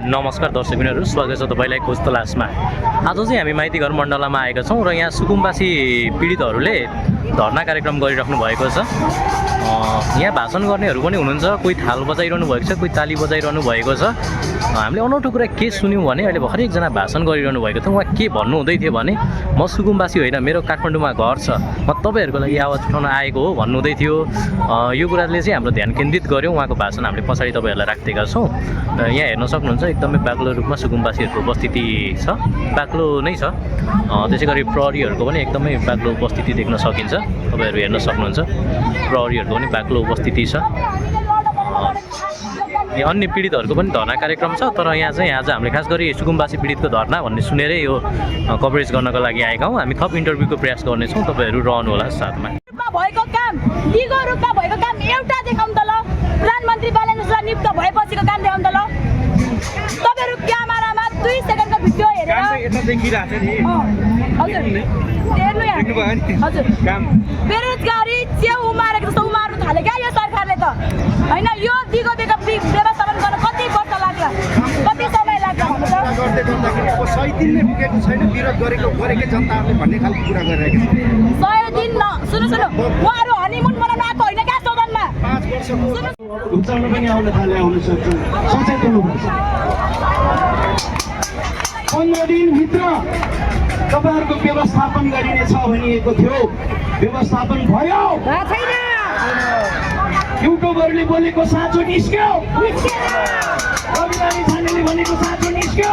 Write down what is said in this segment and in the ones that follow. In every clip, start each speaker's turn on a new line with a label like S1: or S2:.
S1: नमस्कार दर्शकबिनहरू, स्वागत छ तपाईँलाई खोज तलासमा। आज चाहिँ हामी माइतीघर मण्डलामा आएका छौँ र यहाँ सुकुम्बासी पीडितहरूले धरना कार्यक्रम गरिराख्नु भएको छ। यहाँ भाषण गर्नेहरू पनि हुनुहुन्छ, कोही थाल बजाइरहनु भएको छ, कोही ताली बजाइरहनु भएको छ। हामीले अनौठो कुरा के सुन्यौँ भने अहिले भर्खरै एकजना भाषण गरिरहनु भएको थियो। उहाँ के भन्नुहुँदै थियो भने म सुकुम्बासी होइन, मेरो काठमाडौँमा घर छ, म तपाईँहरूको लागि आवाज उठाउन आएको हो भन्नुहुँदै थियो। यो कुराले चाहिँ हाम्रो ध्यान केन्द्रित गर्यो। उहाँको भाषण हामीले पछाडि तपाईँहरूलाई राख्दिएका छौँ। यहाँ हेर्न सक्नुहुन्छ एकदमै बाक्लो रूपमा सुकुम्बासीहरूको उपस्थिति छ, बाक्लो नै छ। त्यसै गरी प्रहरीहरूको पनि एकदमै बाक्लो उपस्थिति देख्न सकिन्छ, तपाईँहरू हेर्न सक्नुहुन्छ। प्रहरीहरूको पनि बाक्लो उपस्थिति छ। अन्य पीडितहरूको पनि धरना कार्यक्रम छ, तर यहाँ चाहिँ आज हामीले खास गरी सुकुम्बासी पीडितको धरना भन्ने सुनेरै यो कभरेज गर्नको लागि आएका हौँ। हामी थप इन्टरभ्यूको प्रयास गर्नेछौँ, तपाईँहरू रहनुहोला साथमा।
S2: भएको काम दिगो रूपमा भएको काम एउटा देखाउँ त ल। प्रधानमन्त्री बालेन्द्र नियुक्त भएपछिको काम देखाउँ त ल। तपाईँहरू क्यामेरामा 2 सेकेन्डको भिडियो हेरेर
S3: यता देखिरहेछ नि।
S2: हजुर हेर्नु यहाँ
S3: देख्नुभयो नि
S2: हजुर
S3: काम
S2: बेरोजगारी च्याउ उमारेको जस्तो उमार्नु थाले क्या यो सरकारले त हैन। यो दिगो व्यवस्थापन गर्न कति वर्ष लाग्ला, कति समय लाग्ला भन्नु त।
S3: गर्दै गर्दाखेरि अब 100 दिन नै पुगेको छैन, विरोध गरेकै जनताहरूले भन्ने खालको कुरा गरिरहेको छ।
S2: 100 दिन न सुन्नु उहाँहरू हनीमुन मनाउन आएको होइन क्या सदनमा।
S3: 5 वर्षको उचाल्न पनि आउन थाले आउन सक्छ। सचेत हुनुपर्छ। 15 दिनभित्र तपाईँहरूको व्यवस्थापन गरिनेछ भनिएको थियो, व्यवस्थापन भयो छैन। युट्युबरले बोलेको साँचो निस्क्यो, रविरानी छानेले भनेको साँचो निस्क्यो।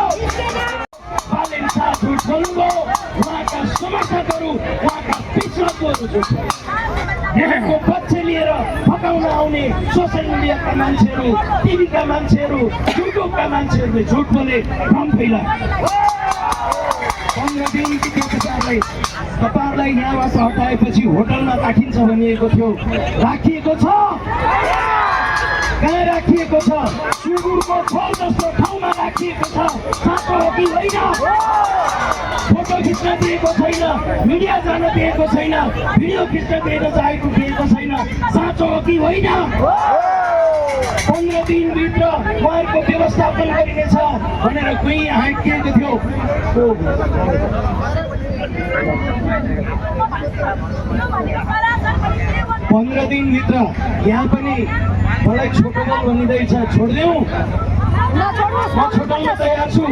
S3: बालेन शाह झुट बोल्नुभयो, उहाँका समर्थकहरू उहाँका विश्वासहरू झुट बोले। यहाँको पक्ष लिएर फकाउन आउने सोसियल मिडियाका मान्छेहरू, टिभीका मान्छेहरू, युट्युबका मान्छेहरूले झुट बोले, भ्रम फैलाए। 15 दिन तपाईँहरूलाई यहाँबाट हटाएपछि होटलमा राखिन्छ भनिएको थियो, राखिएको छ? कहाँ राखिएको छ? सुँगुरको खोल जस्तो ठाउँमा राखिएको छ। साँचो हो कि होइन? फोटो खिच्न दिएको छैन, मिडिया जान दिएको छैन, भिडियो खिच्न दिएको छैन। साँचो हो कि होइन? 15 दिनभित्र उहाँहरूको व्यवस्थापन गरिनेछ भनेर कोही आइकिएको थियो। 15 दिनभित्र यहाँ पनि मलाई छोटो बल भनिँदैछ, छोडिदेऊ? म छोटाउन तयार छु।